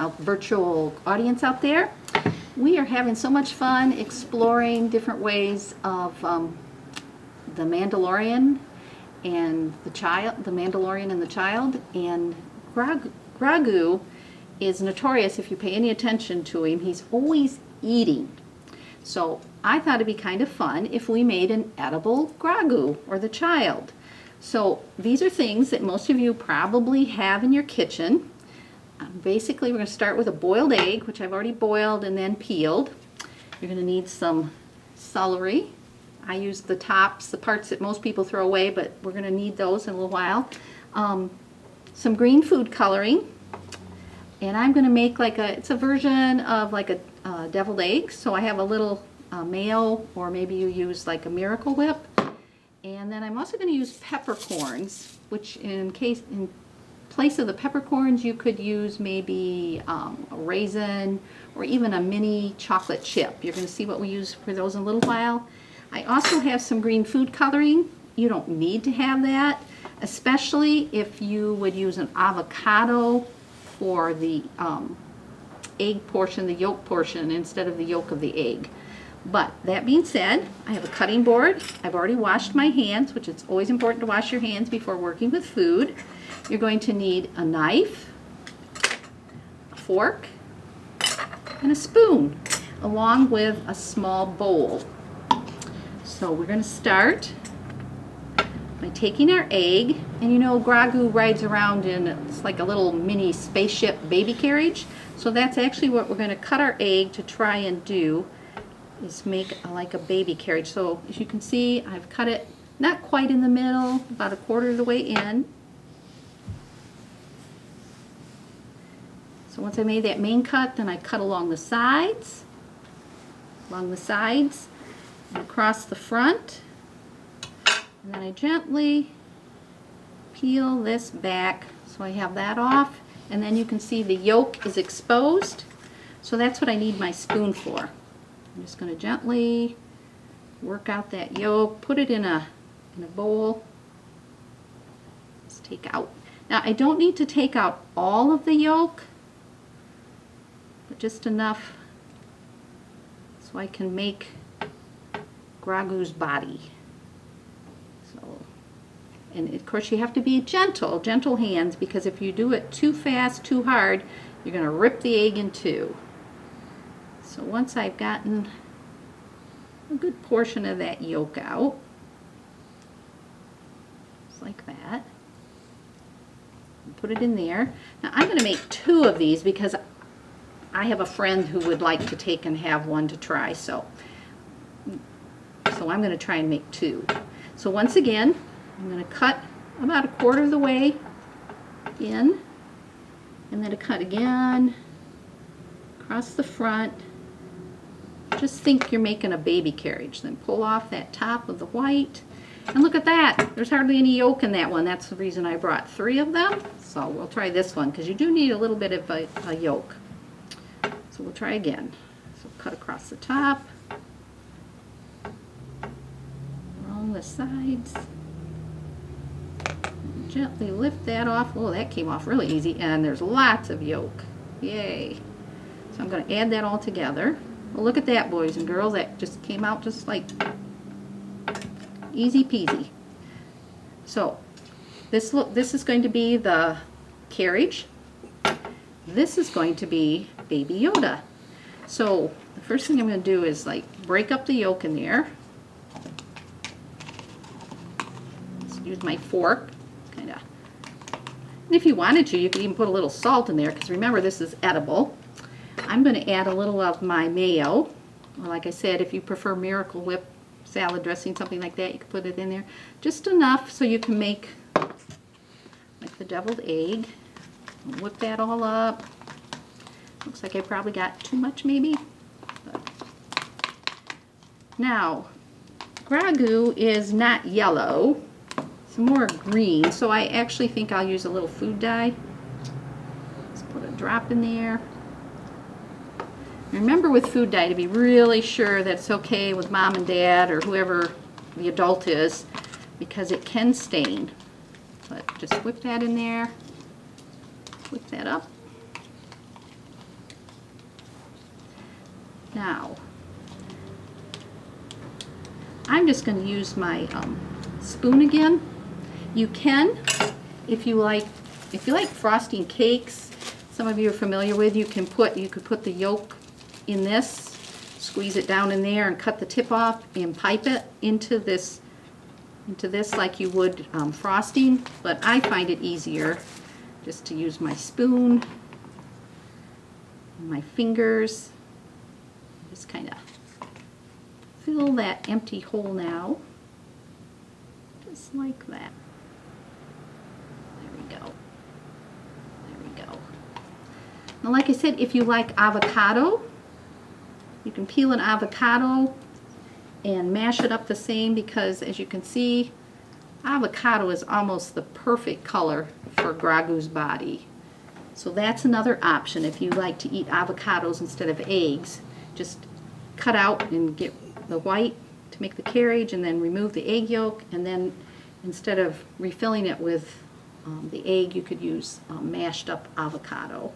virtual audience out there. We are having so much fun exploring different ways of the Mandalorian and the child, the Mandalorian and the child. And Grogu is notorious, if you pay any attention to him, he's always eating. So I thought it'd be kind of fun if we made an edible Grogu, or the child. So these are things that most of you probably have in your kitchen. Basically, we're going to start with a boiled egg, which I've already boiled and then peeled. You're going to need some celery. I use the tops, the parts that most people throw away, but we're going to need those in a little while. Some green food coloring. And I'm going to make like it's a version of like a deviled egg. So I have a little mayo, or maybe you use like a Miracle Whip. And then I'm also going to use peppercorns, which in place of the peppercorns, you could use maybe a raisin or even a mini chocolate chip. You're going to see what we use for those in a little while. I also have some green food coloring. You don't need to have that, especially if you would use an avocado for the egg portion, the yolk portion, instead of the yolk of the egg. But that being said, I have a cutting board. I've already washed my hands, which it's always important to wash your hands before working with food. You're going to need a knife, a fork, and a spoon, along with a small bowl. So we're going to start by taking our egg, and you know Grogu rides around in, it's like a little mini spaceship baby carriage. So that's actually what we're going to cut our egg to try and do, is make like a baby carriage. So as you can see, I've cut it not quite in the middle, about a quarter of the way in. So once I made that main cut, then I cut along the sides, and across the front. And then I gently peel this back so I have that off. And then you can see the yolk is exposed. So that's what I need my spoon for. I'm just going to gently work out that yolk, put it in a bowl. Let's take out. Now I don't need to take out all of the yolk, but just enough so I can make Grogu's body. So, and of course you have to be gentle hands, because if you do it too fast, too hard, you're going to rip the egg in two. So once I've gotten a good portion of that yolk out, just like that, put it in there. Now I'm going to make 2 of these because I have a friend who would like to take and have one to try. So I'm going to try and make 2. So once again, I'm going to cut about a quarter of the way in, and then to cut again across the front. Just think you're making a baby carriage. Then pull off that top of the white. And look at that. There's hardly any yolk in that one. That's the reason I brought 3 of them. So we'll try this one, because you do need a little bit of a yolk. So we'll try again. So cut across the top, along the sides. And gently lift that off. Oh, that came off really easy. And there's lots of yolk. Yay. So I'm going to add that all together. Well, look at that, boys and girls. That just came out just like easy peasy. So this is going to be the carriage. This is going to be Baby Yoda. So the first thing I'm going to do is like break up the yolk in there. Let's use my fork, kind of. And if you wanted to, you could even put a little salt in there, because remember, this is edible. I'm going to add a little of my mayo, or like I said, if you prefer Miracle Whip salad dressing, something like that, you can put it in there. Just enough so you can make like the deviled egg. Whip that all up. Looks like I probably got too much maybe. But. Now, Grogu is not yellow, it's more green, so I actually think I'll use a little food dye. Let's put a drop in there. Remember with food dye to be really sure that it's okay with mom and dad or whoever the adult is, because it can stain. But just whip that in there, whip that up. Now, I'm just going to use my spoon again. You can, if you like frosting cakes, some of you are familiar with, you could put the yolk in this, squeeze it down in there and cut the tip off and pipe it into this like you would frosting, but I find it easier just to use my spoon and my fingers. Just kind of fill that empty hole now, just like that. There we go. There we go. Now, like I said, if you like avocado, you can peel an avocado and mash it up the same, because as you can see, avocado is almost the perfect color for Gragu's body. So that's another option if you like to eat avocados instead of eggs. Just cut out and get the white to make the carriage, and then remove the egg yolk, and then instead of refilling it with the egg, you could use mashed up avocado.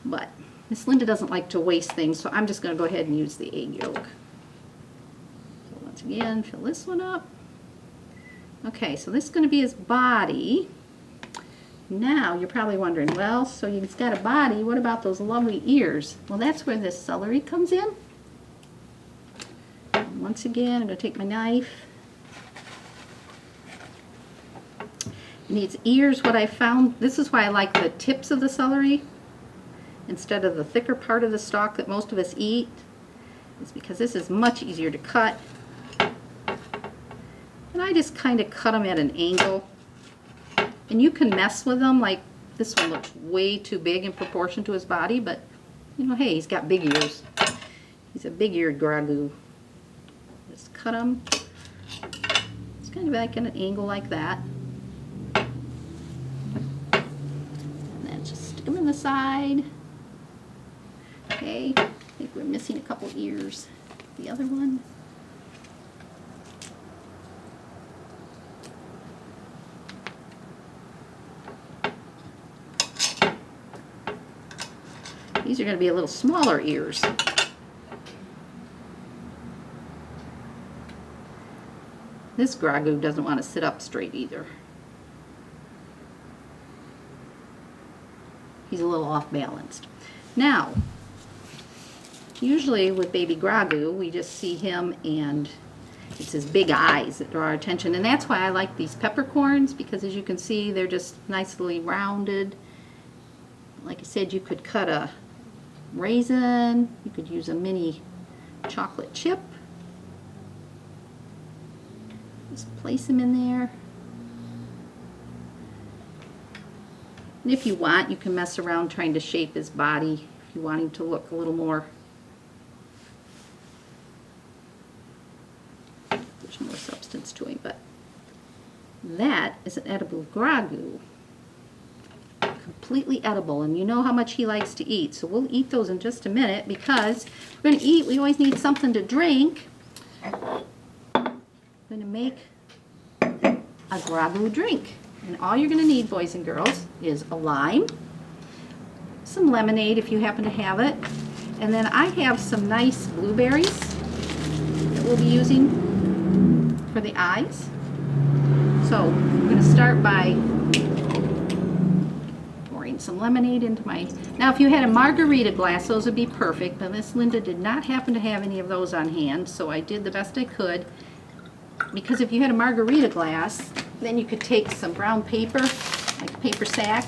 But Miss Linda doesn't like to waste things, so I'm just going to go ahead and use the egg yolk. So once again, fill this one up. Okay, so this is going to be his body. Now you're probably wondering, well, so he's got a body, what about those lovely ears? Well, that's where this celery comes in. And once again, I'm going to take my knife. It needs ears. What I found, this is why I like the tips of the celery instead of the thicker part of the stalk that most of us eat, is because this is much easier to cut. And I just kind of cut them at an angle. And you can mess with them, like this one looks way too big in proportion to his body, but you know, hey, he's got big ears. He's a big-eared Gragu. Just cut them. It's kind of like at an angle like that. And then just stick them in the side. Okay, I think we're missing a couple ears. The other one. These are going to be a little smaller ears. This Gragu doesn't want to sit up straight either. He's a little off balanced. Now, usually with baby Gragu, we just see him and it's his big eyes that draw our attention. And that's why I like these peppercorns, because as you can see, they're just nicely rounded. Like I said, you could cut a raisin, you could use a mini chocolate chip. Just place him in there. And if you want, you can mess around trying to shape his body if you want him to look a little more, there's more substance to him, but that is an edible Gragu. Completely edible, and you know how much he likes to eat, so we'll eat those in just a minute. Because we're going to eat, we always need something to drink. I'm going to make a Gragu drink, and all you're going to need, boys and girls, is a lime, some lemonade if you happen to have it, and then I have some nice blueberries that we'll be using for the eyes. So we're going to start by some lemonade into my, now if you had a margarita glass, those would be perfect, but Miss Linda did not happen to have any of those on hand, so I did the best I could. Because if you had a margarita glass, then you could take some brown paper, like a paper sack,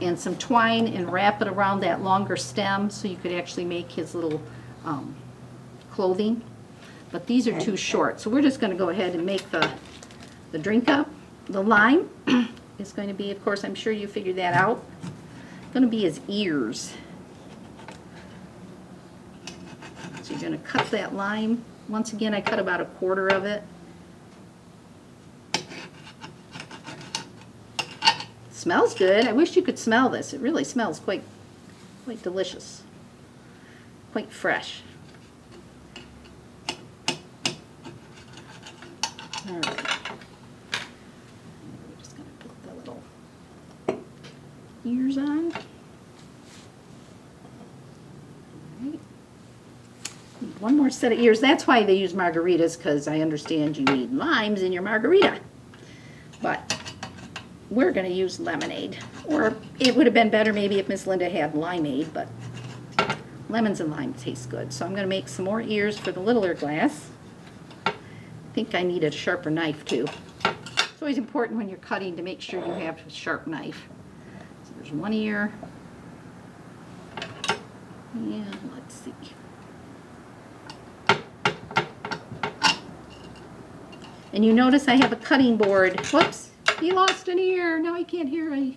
and some twine and wrap it around that longer stem so you could actually make his little clothing. But these are too short, so we're just going to go ahead and make the drink up. The lime is going to be, of course, I'm sure you figured that out, going to be his ears. So you're going to cut that lime. Once again, I cut about a quarter of it. Smells good. I wish you could smell this. It really smells quite delicious, quite fresh. All right. Ears on. Right. one more set of ears. That's why they use margaritas, because I understand you need limes in your margarita. But we're going to use lemonade. Or it would have been better maybe if Miss Linda had limeade, but lemons and lime taste good. So I'm going to make some more ears for the littler glass. I think I need a sharper knife too. It's always important when you're cutting to make sure you have a sharp knife. So there's one ear. And let's see. And you notice I have a cutting board. Whoops, he lost an ear. Now I can't hear. I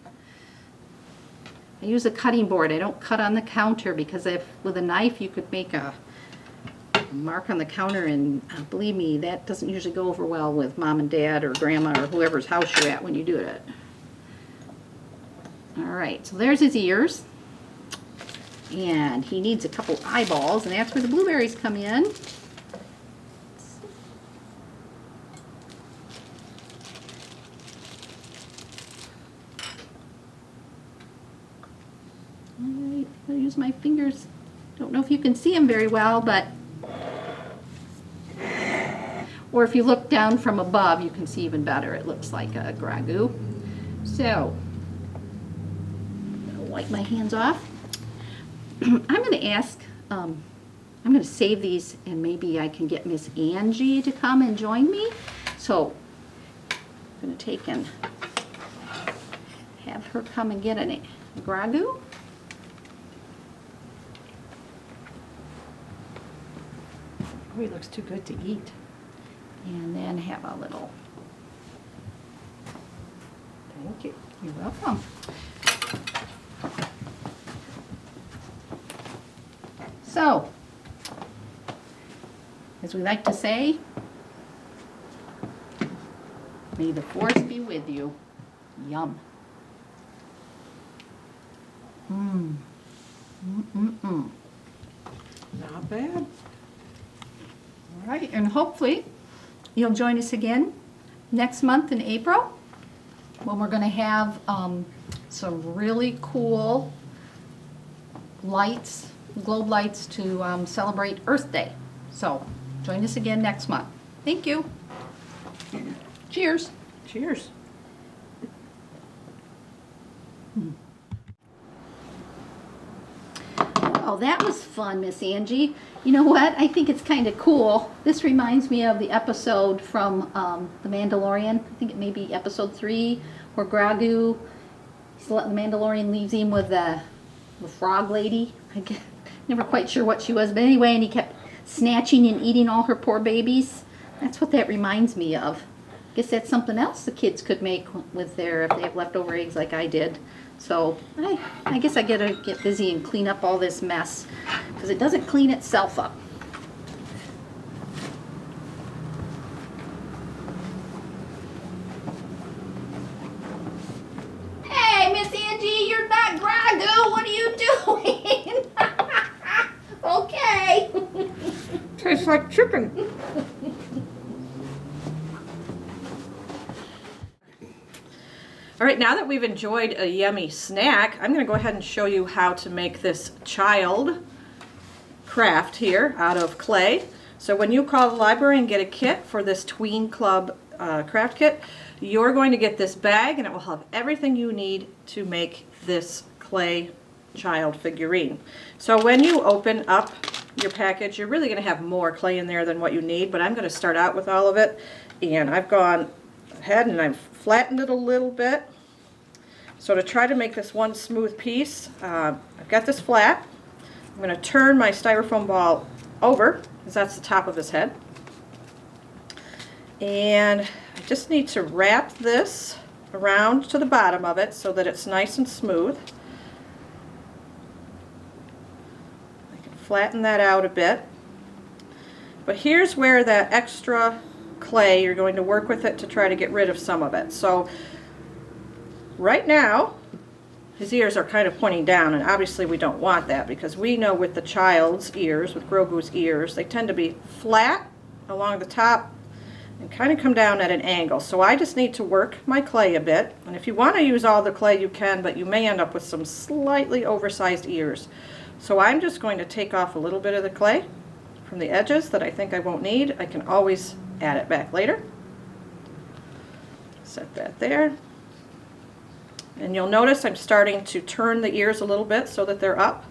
use a cutting board. I don't cut on the counter because with a knife you could make a mark on the counter, and believe me, that doesn't usually go over well with mom and dad or grandma or whoever's house you're at when you do it. Alright, so there's his ears. And he needs a couple eyeballs, and that's where the blueberries come in. Alright, I'll use my fingers. Don't know if you can see them very well, but or if you look down from above, you can see even better. It looks like a ragu. So, I'm going to wipe my hands off. I'm going to ask, I'm going to save these, and maybe I can get Miss Angie to come and join me. So I'm going to take and have her come and get a ragu. Oh, he looks too good to eat. And then have a little, thank you, you're welcome. So, as we like to say, may the force be with you. Yum. Not bad. All right, and hopefully you'll join us again next month in April when we're going to have some really cool lights, globe lights to celebrate Earth Day. So join us again next month. Thank you. Cheers. Cheers. Oh, that was fun, Miss Angie. You know what? I think it's kind of cool. This reminds me of the episode from The Mandalorian. I think it may be episode 3, where Grogu, the Mandalorian leaves him with the frog lady. Never quite sure what she was, but anyway, and he kept snatching and eating all her poor babies. That's what that reminds me of. I guess that's something else the kids could make with if they have leftover eggs like I did. So I guess I gotta get busy and clean up all this mess, because it doesn't clean itself up. Hey, Miss Angie, you're not Grogu. What are you doing? Okay. Tastes like chicken. All right, now that we've enjoyed a yummy snack, I'm going to go ahead and show you how to make this child craft here out of clay. So when you call the library and get a kit for this Tween Club craft kit, you're going to get this bag, and it will have everything you need to make this clay child figurine. So when you open up your package, you're really going to have more clay in there than what you need, but I'm going to start out with all of it, and I've gone ahead and I've flattened it a little bit. So to try to make this one smooth piece, I've got this flat. I'm going to turn my styrofoam ball over, because that's the top of his head. And I just need to wrap this around to the bottom of it so that it's nice and smooth. I can flatten that out a bit. But here's where that extra clay, you're going to work with it to try to get rid of some of it. So right now his ears are kind of pointing down, and obviously we don't want that, because we know with the child's ears, with Grogu's ears, they tend to be flat along the top and kind of come down at an angle. So I just need to work my clay a bit, and if you want to use all the clay you can, but you may end up with some slightly oversized ears. So I'm just going to take off a little bit of the clay from the edges that I think I won't need, I can always add it back later. Set that there. And you'll notice I'm starting to turn the ears a little bit so that they're up.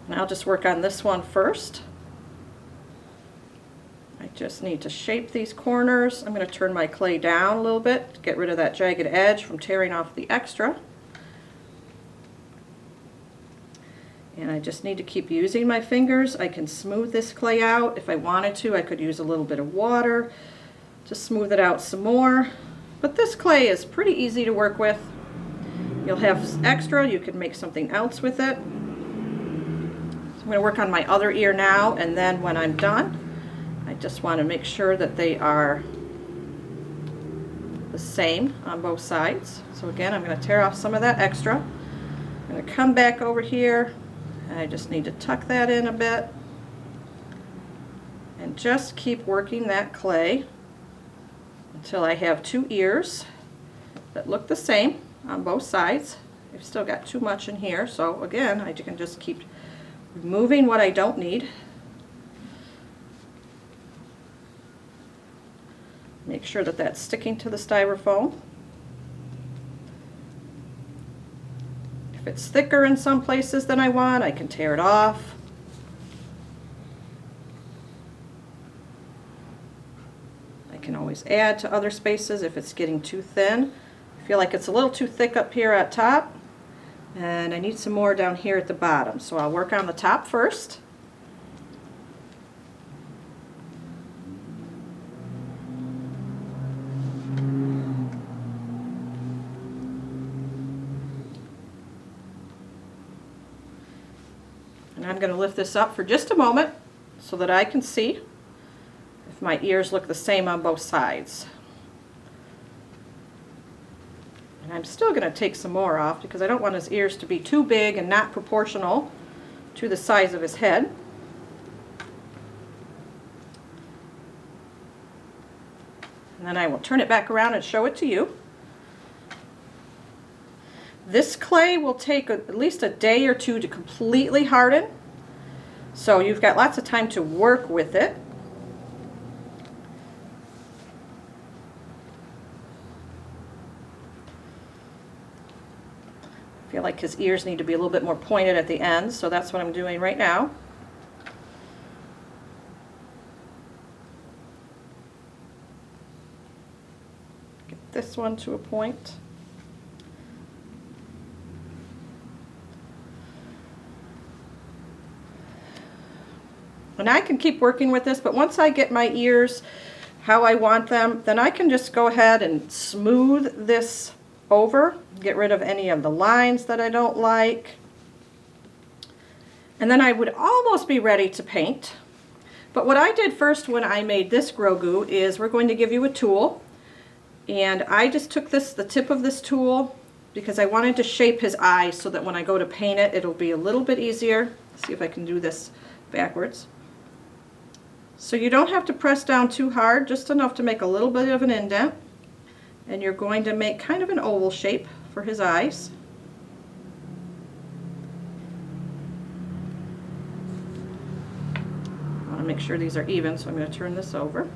And I'll just work on this one first. I just need to shape these corners. I'm going to turn my clay down a little bit to get rid of that jagged edge from tearing off the extra. And I just need to keep using my fingers. I can smooth this clay out. If I wanted to, I could use a little bit of water to smooth it out some more. But this clay is pretty easy to work with. You'll have extra, you can make something else with it. So I'm going to work on my other ear now, and then when I'm done, I just want to make sure that they are the same on both sides. So again, I'm going to tear off some of that extra. I'm going to come back over here, and I just need to tuck that in a bit. And just keep working that clay until I have two ears that look the same on both sides. I've still got too much in here, so again, I can just keep removing what I don't need. Make sure that that's sticking to the styrofoam. If it's thicker in some places than I want, I can tear it off. I can always add to other spaces if it's getting too thin. I feel like it's a little too thick up here at top, and I need some more down here at the bottom. So I'll work on the top first. And I'm going to lift this up for just a moment so that I can see if my ears look the same on both sides. And I'm still going to take some more off because I don't want his ears to be too big and not proportional to the size of his head. And then I will turn it back around and show it to you. This clay will take at least a day or two to completely harden, so you've got lots of time to work with it. I feel like his ears need to be a little bit more pointed at the ends, so that's what I'm doing right now. Get this one to a point. And I can keep working with this, but once I get my ears how I want them, then I can just go ahead and smooth this over, get rid of any of the lines that I don't like. And then I would almost be ready to paint. But what I did first when I made this Grogu is we're going to give you a tool. And I just took the tip of this tool because I wanted to shape his eyes so that when I go to paint it, it'll be a little bit easier. Let's see if I can do this backwards. So you don't have to press down too hard, just enough to make a little bit of an indent. And you're going to make kind of an oval shape for his eyes. I want to make sure these are even, so I'm going to turn this over.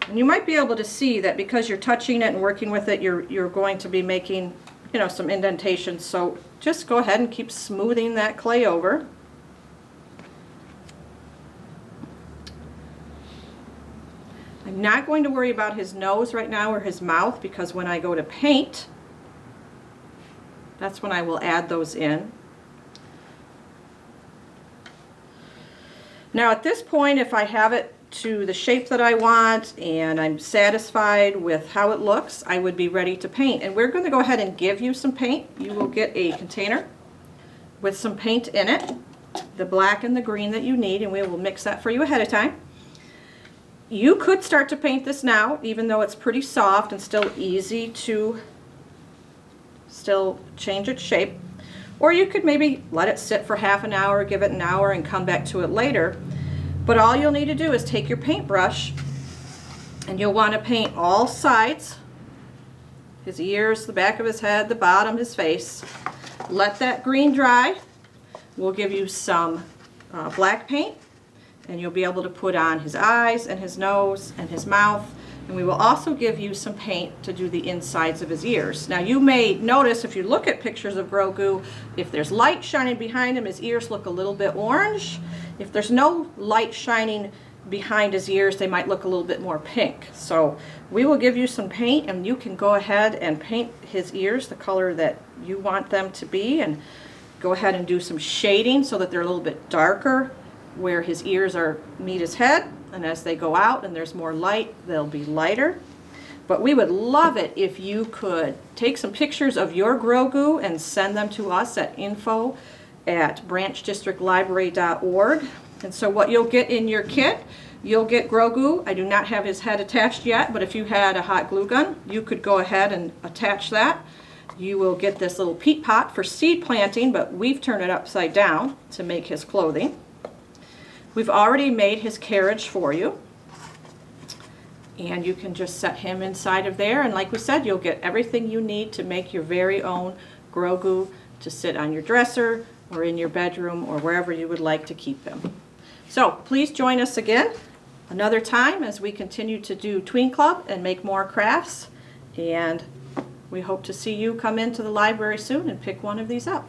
And you might be able to see that because you're touching it and working with it, you're going to be making, you know, some indentations. So just go ahead and keep smoothing that clay over. I'm not going to worry about his nose right now or his mouth because when I go to paint, that's when I will add those in. Now at this point, if I have it to the shape that I want and I'm satisfied with how it looks, I would be ready to paint. And we're going to go ahead and give you some paint. You will get a container with some paint in it, the black and the green that you need, and we will mix that for you ahead of time. You could start to paint this now, even though it's pretty soft and still easy to still change its shape. Or you could maybe let it sit for half an hour, give it an hour, and come back to it later. But all you'll need to do is take your paintbrush and you'll want to paint all sides, his ears, the back of his head, the bottom, his face. let that green dry. We'll give you some black paint, and you'll be able to put on his eyes and his nose and his mouth. And we will also give you some paint to do the insides of his ears. Now you may notice if you look at pictures of Grogu, if there's light shining behind him, his ears look a little bit orange. If there's no light shining behind his ears, they might look a little bit more pink. So we will give you some paint, and you can go ahead and paint his ears the color that you want them to be, and go ahead and do some shading so that they're a little bit darker where his ears meet his head. And as they go out and there's more light, they'll be lighter. But we would love it if you could take some pictures of your Grogu and send them to us at info@branchdistrictlibrary.org. And so what you'll get in your kit, you'll get Grogu. I do not have his head attached yet, but if you had a hot glue gun, you could go ahead and attach that. You will get this little peat pot for seed planting, but we've turned it upside down to make his clothing. We've already made his carriage for you, and you can just set him inside of there, and like we said, you'll get everything you need to make your very own Grogu to sit on your dresser or in your bedroom or wherever you would like to keep him. So please join us again another time as we continue to do Tween Club and make more crafts, and we hope to see you come into the library soon and pick one of these up.